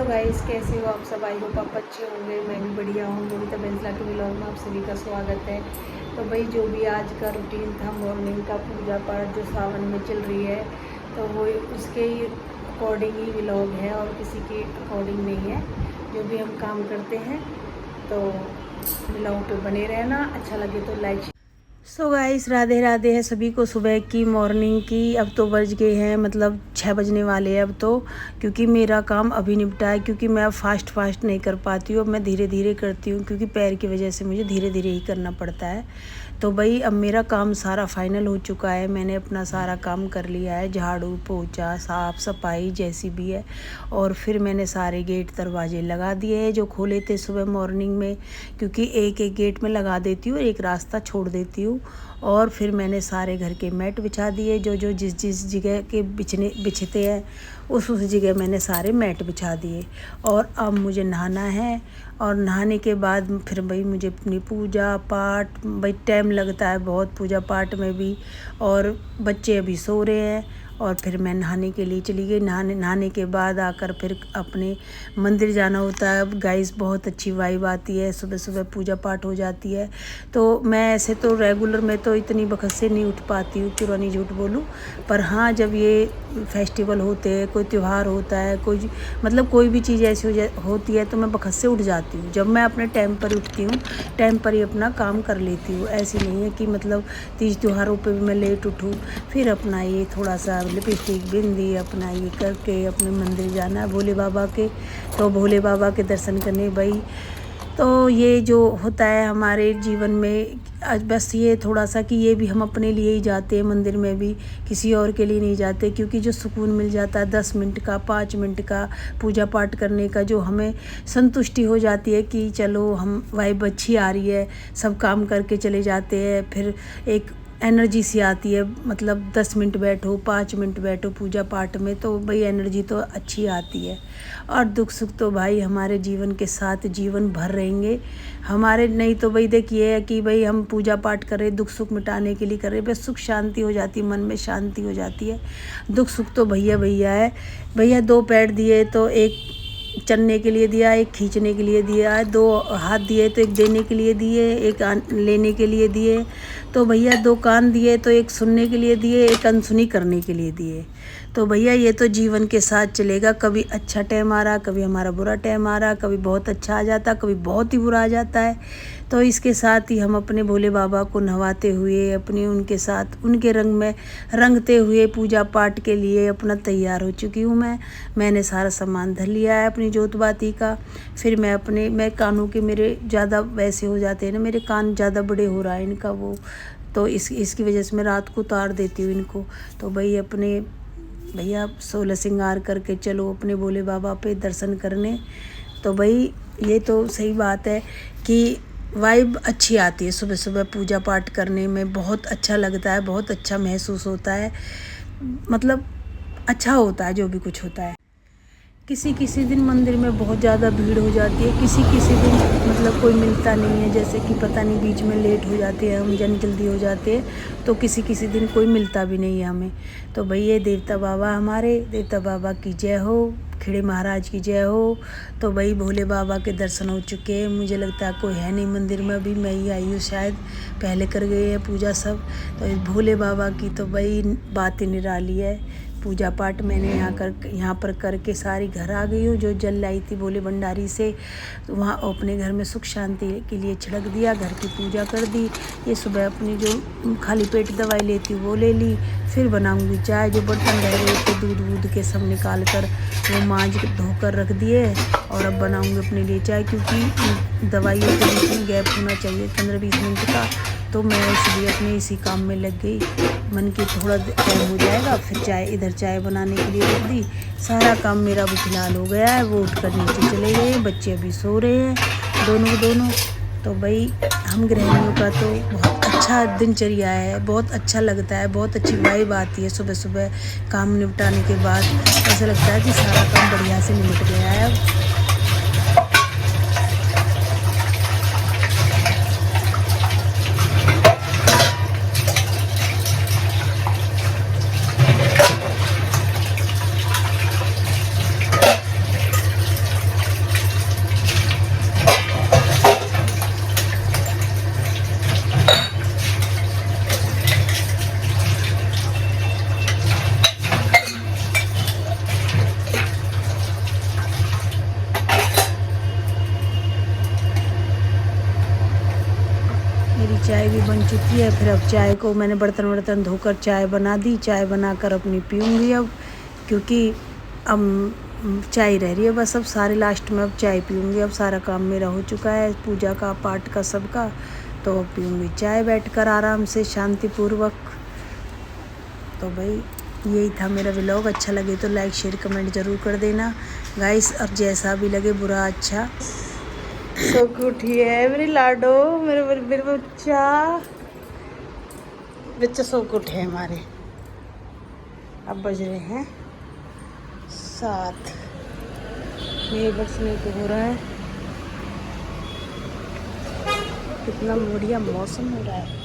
Hello guys, कैसे हो आप सब। आई होप आप अच्छे होंगे। मैं भी बढ़िया हूँ। मोनिता बेंजला के व्लॉग में आप सभी का स्वागत है। तो भाई जो भी आज का रूटीन था मॉर्निंग का, पूजा पाठ जो सावन में चल रही है, तो वो उसके ही अकॉर्डिंग ही व्लॉग है और किसी के अकॉर्डिंग नहीं है। जो भी हम काम करते हैं तो व्लॉग पे बने रहना। अच्छा लगे तो like. So guys, Radhe Radhe है सभी को। सुबह की मॉर्निंग की अब तो बज गए हैं, मतलब 6 बजने वाले हैं अब तो। क्योंकि मेरा काम अभी निपटा है, क्योंकि मैं अब फास्ट नहीं कर पाती हूँ। अब मैं धीरे धीरे करती हूँ, क्योंकि पैर की वजह से मुझे धीरे धीरे ही करना पड़ता है। तो भाई अब मेरा काम सारा फाइनल हो चुका है। मैंने अपना सारा काम कर लिया है, झाड़ू पोछा साफ़ सफाई जैसी भी है। और फिर मैंने सारे गेट दरवाजे लगा दिए हैं जो खोले थे सुबह मॉर्निंग में, क्योंकि एक एक गेट में लगा देती हूँ, एक रास्ता छोड़ देती हूँ। और फिर मैंने सारे घर के मैट बिछा दिए, जो जो जिस जगह के बिछते हैं उस जगह मैंने सारे मैट बिछा दिए। और अब मुझे नहाना है, और नहाने के बाद फिर भाई मुझे अपनी पूजा पाठ, भाई टाइम लगता है बहुत पूजा पाठ में भी। और बच्चे अभी सो रहे हैं, और फिर मैं नहाने के लिए चली गई। नहाने के बाद आकर फिर अपने मंदिर जाना होता है। गाइस बहुत अच्छी वाइब आती है, सुबह सुबह पूजा पाठ हो जाती है। तो मैं ऐसे तो रेगुलर में तो इतनी वक्त से नहीं उठ पाती हूँ, क्यों नहीं झूठ बोलूँ। पर हाँ, जब ये फेस्टिवल होते हैं, कोई त्यौहार होता है, कोई मतलब कोई भी चीज़ ऐसी होती है, तो मैं वक्त से उठ जाती हूँ। जब मैं अपने टाइम पर उठती हूँ, टाइम पर ही अपना काम कर लेती हूँ। ऐसी नहीं है कि मतलब तीज त्योहारों पे भी मैं लेट उठूँ। फिर अपना ये थोड़ा सा लिपस्टिक बिंदी अपना ये करके अपने मंदिर जाना है भोले बाबा के। तो भोले बाबा के दर्शन करने भाई, तो ये जो होता है हमारे जीवन में आज बस ये थोड़ा सा कि ये भी हम अपने लिए ही जाते हैं मंदिर में भी, किसी और के लिए नहीं जाते। क्योंकि जो सुकून मिल जाता है 10 मिनट का 5 मिनट का पूजा पाठ करने का, जो हमें संतुष्टि हो जाती है कि चलो हम वाइब अच्छी आ रही है, सब काम करके चले जाते हैं। फिर एक एनर्जी सी आती है, मतलब 10 मिनट बैठो 5 मिनट बैठो पूजा पाठ में, तो भाई एनर्जी तो अच्छी आती है। और दुख सुख तो भाई हमारे जीवन के साथ जीवन भर रहेंगे हमारे। नहीं तो भाई देखिए है कि भाई हम पूजा पाठ कर रहे, दुख सुख मिटाने के लिए कर रहे, बस सुख शांति हो जाती है, मन में शांति हो जाती है। दुख सुख तो भैया भैया है। भैया 2 पैर दिए तो एक चलने के लिए दिया, एक खींचने के लिए दिया है। 2 हाथ दिए तो एक देने के लिए दिए, एक लेने के लिए दिए। तो भैया 2 कान दिए तो एक सुनने के लिए दिए, एक अनसुनी करने के लिए दिए। तो भैया ये तो जीवन के साथ चलेगा। कभी अच्छा टाइम आ रहा, कभी हमारा बुरा टाइम आ रहा, कभी बहुत अच्छा आ जाता, कभी बहुत ही बुरा आ जाता है। तो इसके साथ ही हम अपने भोले बाबा को नहवाते हुए, अपने उनके साथ उनके रंग में रंगते हुए पूजा पाठ के लिए अपना तैयार हो चुकी हूँ। मैंने सारा सामान धर लिया है अपनी जोत बाती का। फिर मैं कानों के मेरे ज़्यादा वैसे हो जाते हैं ना, मेरे कान ज़्यादा बड़े हो रहा है इनका वो, तो इसकी वजह से मैं रात को उतार देती हूँ इनको। तो भाई अपने भैया 16 श्रृंगार करके चलो अपने भोले बाबा पे दर्शन करने। तो भाई ये तो सही बात है कि वाइब अच्छी आती है सुबह सुबह पूजा पाठ करने में, बहुत अच्छा लगता है, बहुत अच्छा महसूस होता है, मतलब अच्छा होता है जो भी कुछ होता है। किसी किसी दिन मंदिर में बहुत ज़्यादा भीड़ हो जाती है, किसी किसी दिन मतलब कोई मिलता नहीं है, जैसे कि पता नहीं बीच में लेट हो जाते हैं हम, जल्दी हो जाते हैं, तो किसी किसी दिन कोई मिलता भी नहीं है हमें। तो भाई ये देवता बाबा, हमारे देवता बाबा की जय हो, खेड़े महाराज की जय हो। तो भाई भोले बाबा के दर्शन हो चुके हैं। मुझे लगता है कोई है नहीं मंदिर में, अभी मैं ही आई हूँ शायद, पहले कर गए हैं पूजा सब। तो इस भोले बाबा की तो भाई बात ही निराली है। पूजा पाठ मैंने यहाँ पर करके सारी घर आ गई हूँ। जो जल लाई थी भोले भंडारी से, तो वहाँ अपने घर में सुख शांति के लिए छिड़क दिया, घर की पूजा कर दी। ये सुबह अपनी जो खाली पेट दवाई लेती वो ले ली। फिर बनाऊंगी चाय, जो बर्तन रह गए थे दूध वूध के सब निकाल कर वो मांज धोकर रख दिए। और अब बनाऊंगी अपने लिए चाय, क्योंकि दवाइयों के बीच में गैप होना चाहिए 15-20 मिनट का। तो मैं इसलिए अपने इसी काम में लग गई। मन की थोड़ा टाइम हो जाएगा, फिर इधर चाय बनाने के लिए रख दी। सारा काम मेरा अभी फिलहाल हो गया है। वो उठकर नीचे चले गए, बच्चे अभी सो रहे हैं दोनों के दोनों। तो भाई हम गृहिणियों का तो बहुत अच्छा दिनचर्या है, बहुत अच्छा लगता है, बहुत अच्छी वाइब आती है सुबह सुबह काम निपटाने के बाद। ऐसा लगता है कि सारा काम बढ़िया से निपट गया है अब। चाय भी बन चुकी है। फिर अब चाय को मैंने बर्तन धोकर चाय बना दी। चाय बनाकर अपनी पीऊँगी अब, क्योंकि अब चाय रह रही है बस। अब सारे लास्ट में अब चाय पीऊँगी। अब सारा काम मेरा हो चुका है, पूजा का, पाठ का, सबका। तो अब पीऊँगी चाय बैठकर आराम से, शांतिपूर्वक। तो भाई यही था मेरा व्लॉग। अच्छा लगे तो लाइक शेयर कमेंट ज़रूर कर देना गाइस, और जैसा भी लगे, बुरा अच्छा। सो उठी है मेरी लाडो, मेरे बच्चा सो उठे हैं हमारे। अब बज रहे हैं 7। मेरे बसने को हो रहा है। कितना बढ़िया मौसम हो रहा है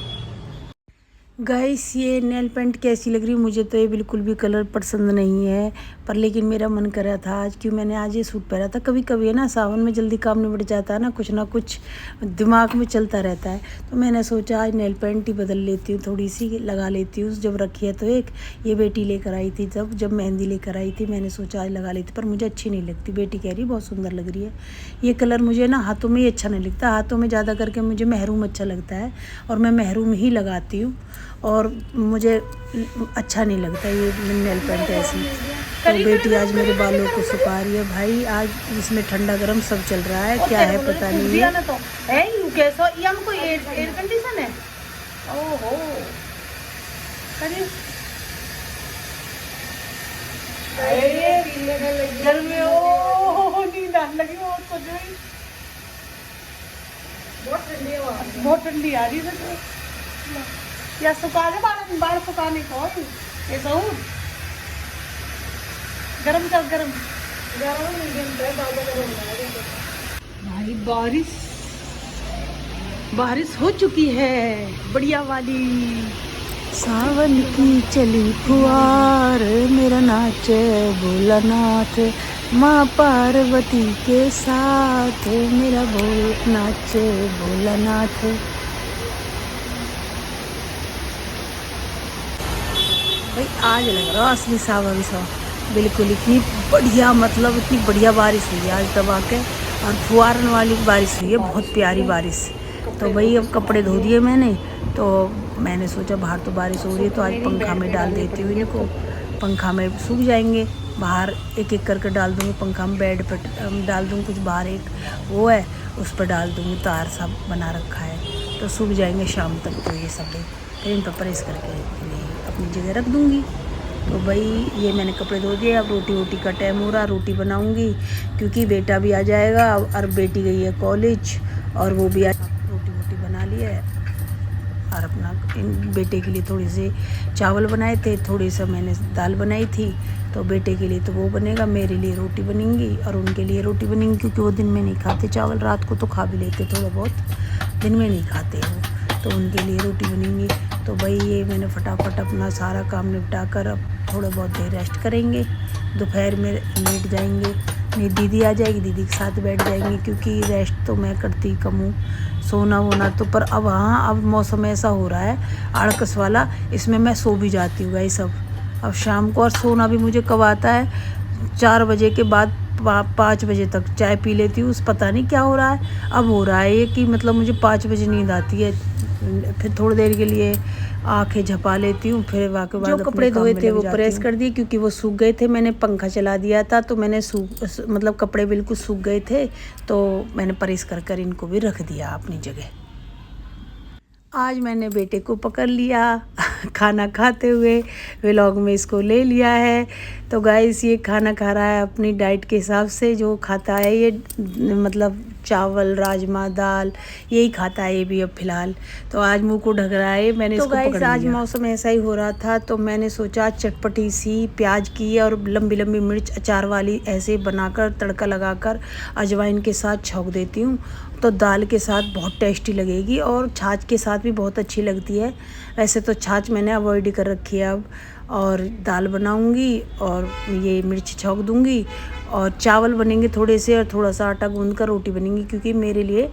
गाइस। ये नेल पेंट कैसी लग रही है? मुझे तो ये बिल्कुल भी कलर पसंद नहीं है, पर लेकिन मेरा मन कर रहा था आज, क्यों मैंने आज ये सूट पहना था। कभी कभी है ना, सावन में जल्दी काम निबट जाता है ना कुछ दिमाग में चलता रहता है। तो मैंने सोचा आज नेल पेंट ही बदल लेती हूँ, थोड़ी सी लगा लेती हूँ। जब रखी है तो एक ये बेटी लेकर आई थी, जब मेहंदी लेकर आई थी, मैंने सोचा आज लगा लेती, पर मुझे अच्छी नहीं लगती। बेटी कह रही बहुत सुंदर लग रही है। ये कलर मुझे ना हाथों में ही अच्छा नहीं लगता। हाथों में ज़्यादा करके मुझे महरूम अच्छा लगता है, और मैं महरूम ही लगाती हूँ, और मुझे अच्छा नहीं लगता ये नेल पेंट ऐसी। तो बेटी आज मेरे बालों को सुखा रही है। भाई आज इसमें ठंडा गर्म सब चल रहा है, क्या है पता नहीं है। तो है कैसा ये हमको एयर कंडीशन है। ओहो करिए घर में। ओ नींद आने लगी बहुत ठंडी आ रही है। या सुखा दे बाल सुखाने को ऐसा हूँ। गरम कर गरम भाई। बारिश हो चुकी है बढ़िया वाली। सावन की चली फुहार, मेरा नाच भोलानाथ, माँ पार्वती के साथ, मेरा नाच भोलानाथ। भाई आज लग रहा है असली सावन सा बिल्कुल। इतनी बढ़िया, मतलब इतनी बढ़िया बारिश हुई है आज दबा के, और फुहारन वाली बारिश हुई है, बहुत प्यारी बारिश। तो भाई अब कपड़े धो दिए मैंने, तो मैंने सोचा बाहर तो बारिश हो रही है, तो आज पंखा में डाल देती हूँ इनको। पंखा में सूख जाएंगे, बाहर एक एक करके डाल दूँगी पंखा में। बेड पर डाल दूँगी, कुछ बाहर एक वो है उस पर डाल दूँगी, तार सा बना रखा है, तो सूख जाएंगे शाम तक। तो ये सब फिर इन पर प्रेस करके अपनी जगह रख दूँगी। तो भाई ये मैंने कपड़े धो दिए। अब रोटी का टाइम हो रहा, रोटी बनाऊँगी, क्योंकि बेटा भी आ जाएगा, और बेटी गई है कॉलेज, और वो भी रोटी बना ली है। और अपना बेटे के लिए थोड़ी से चावल बनाए थे, थोड़ी सा मैंने दाल बनाई थी। तो बेटे के लिए तो वो बनेगा, मेरे लिए रोटी बनेंगी, और उनके लिए रोटी बनेंगी, क्योंकि वो दिन में नहीं खाते चावल। रात को तो खा भी लेते थोड़ा बहुत, दिन में नहीं खाते वो, तो उनके लिए रोटी बनेंगी। तो भाई ये मैंने फटाफट अपना सारा काम निपटा कर अब थोड़ा बहुत देर रेस्ट करेंगे। दोपहर में लेट जाएंगे, नहीं दीदी आ जाएगी, दीदी के साथ बैठ जाएंगे, क्योंकि रेस्ट तो मैं करती कम हूँ, सोना वोना तो। पर अब हाँ, अब मौसम ऐसा हो रहा है आड़कस वाला, इसमें मैं सो भी जाती हूँ गाइस अब शाम को। और सोना भी मुझे कब आता है, 4 बजे के बाद 5 बजे तक चाय पी लेती हूँ। पता नहीं क्या हो रहा है, अब हो रहा है ये कि मतलब मुझे 5 बजे नींद आती है। फिर थोड़ी देर के लिए आंखें झपा लेती हूँ, फिर वाके बाद जो कपड़े धोए थे वो प्रेस कर दिए, क्योंकि वो सूख गए थे। मैंने पंखा चला दिया था, तो मैंने मतलब कपड़े बिल्कुल सूख गए थे, तो मैंने प्रेस कर इनको भी रख दिया अपनी जगह। आज मैंने बेटे को पकड़ लिया खाना खाते हुए, व्लॉग में इसको ले लिया है। तो गाइस ये खाना खा रहा है अपनी डाइट के हिसाब से, जो खाता है ये मतलब चावल, राजमा, दाल, यही खाता है ये भी अब फिलहाल। तो आज मुंह को ढक रहा है, मैंने तो इसको पकड़ लिया। आज मौसम ऐसा ही हो रहा था, तो मैंने सोचा चटपटी सी प्याज की और लंबी लंबी मिर्च अचार वाली ऐसे बनाकर तड़का लगाकर अजवाइन के साथ छौंक देती हूँ, तो दाल के साथ बहुत टेस्टी लगेगी, और छाछ के साथ भी बहुत अच्छी लगती है। वैसे तो छाछ मैंने अवॉइड कर रखी है अब, और दाल बनाऊंगी और ये मिर्च छौंक दूंगी, और चावल बनेंगे थोड़े से, और थोड़ा सा आटा गूंद कर रोटी बनेंगी, क्योंकि मेरे लिए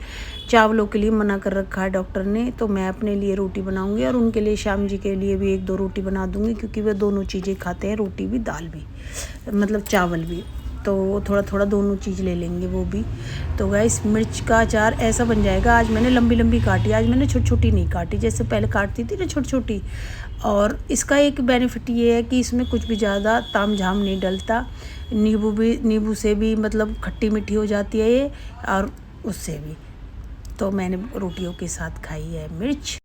चावलों के लिए मना कर रखा है डॉक्टर ने। तो मैं अपने लिए रोटी बनाऊंगी, और उनके लिए श्याम जी के लिए भी 1-2 रोटी बना दूंगी, क्योंकि वे दोनों चीज़ें खाते हैं, रोटी भी दाल भी, मतलब चावल भी। तो थोड़ा थोड़ा दोनों चीज़ ले लेंगे वो भी। तो गाइस मिर्च का अचार ऐसा बन जाएगा। आज मैंने लंबी लंबी काटी, आज मैंने छोटी छोटी नहीं काटी जैसे पहले काटती थी ना छोटी छोटी। और इसका एक बेनिफिट ये है कि इसमें कुछ भी ज़्यादा ताम झाम नहीं डलता। नींबू से भी मतलब खट्टी मीठी हो जाती है ये, और उससे भी। तो मैंने रोटियों के साथ खाई है मिर्च।